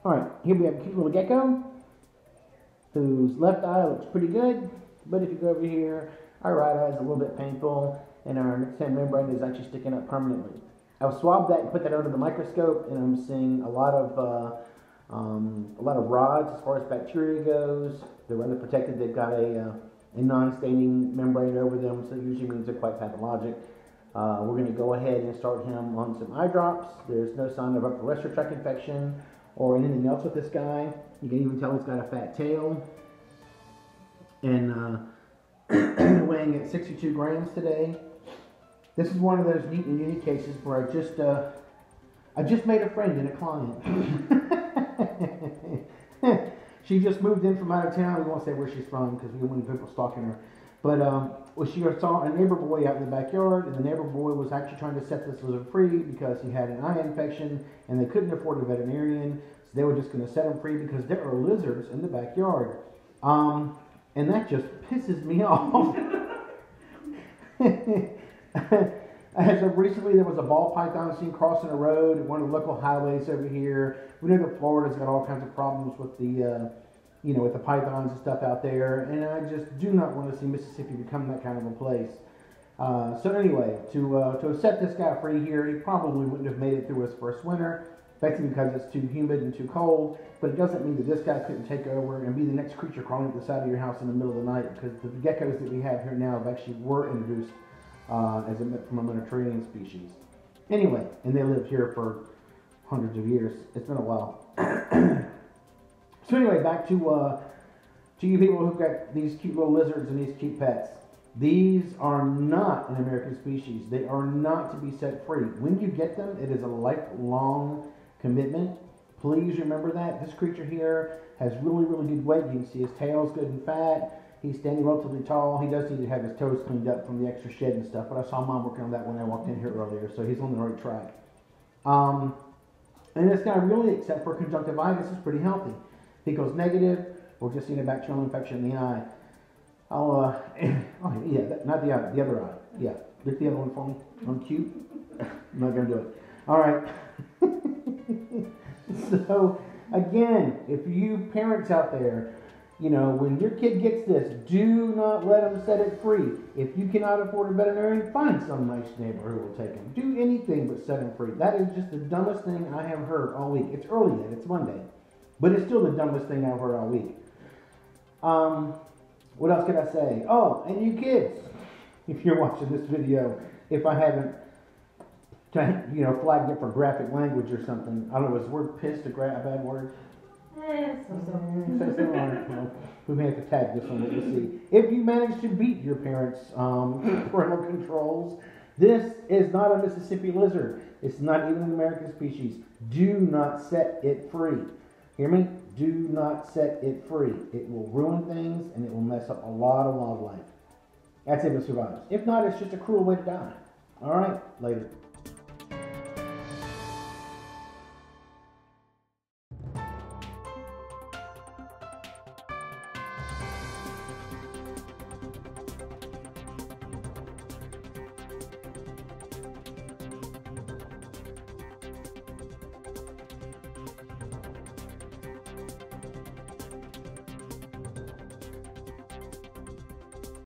Alright, here we have a cute little gecko whose left eye looks pretty good, but if you go over here, our right eye is a little bit painful and our nictitating membrane is actually sticking up permanently. I've swabbed that and put that under the microscope, and I'm seeing a lot of rods as far as bacteria goes. They're rather protected. They've got a non-staining membrane over them, so it usually means they're quite pathologic. We're going to go ahead and start him on some eye drops. There's no sign of upper respiratory tract infection or anything else with this guy. You can even tell he's got a fat tail. And weighing at 62 grams today. This is one of those neat and unique cases where I just made a friend and a client. She just moved in from out of town. We won't say where she's from because we don't want people stalking her. But she saw a neighbor boy out in the backyard, and the neighbor boy was actually trying to set this lizard free because he had an eye infection, and they couldn't afford a veterinarian, so they were just going to set him free because there are lizards in the backyard. And that just pisses me off. As of recently, there was a ball python seen crossing a road at one of the local highways over here. We know that Florida's got all kinds of problems with the with the pythons and stuff out there, and I just do not want to see Mississippi become that kind of a place. So anyway, to set this guy free here, he probably wouldn't have made it through his first winter, basically because it's too humid and too cold, but it doesn't mean that this guy couldn't take over and be the next creature crawling at the side of your house in the middle of the night, because the geckos that we have here now were introduced from a Mediterranean species. Anyway, and they lived here for hundreds of years. It's been a while. So anyway, back to you people who've got these cute little lizards and these cute pets. These are not an American species. They are not to be set free. When you get them, it is a lifelong commitment. Please remember that. This creature here has really, really good weight. You can see his tail's good and fat. He's standing relatively tall. He does need to have his toes cleaned up from the extra shed and stuff, but I saw Mom working on that when I walked in here earlier, so he's on the right track. And this guy really, except for conjunctivitis, is pretty healthy. If he goes negative, we're just seeing a bacterial infection in the eye. Oh yeah, not the eye, the other eye. Yeah, lift the other one for me. I'm cute. I'm not going to do it. All right. So, again, if you parents out there, when your kid gets this, do not let them set it free. If you cannot afford a veterinarian, find some nice neighbor who will take him. Do anything but set him free. That is just the dumbest thing I have heard all week. It's early yet. It's Monday. But it's still the dumbest thing I've heard all week. What else can I say? Oh, and you kids, if you're watching this video, if I haven't, flagged it for graphic language or something. I don't know, is the word pissed a bad word? We may have to tag this one, we'll see. If you manage to beat your parents' parental controls, this is not a Mississippi lizard. It's not even an American species. Do not set it free. Hear me? Do not set it free. It will ruin things, and it will mess up a lot of wildlife. That's if it survives. If not, it's just a cruel way to die. All right, later.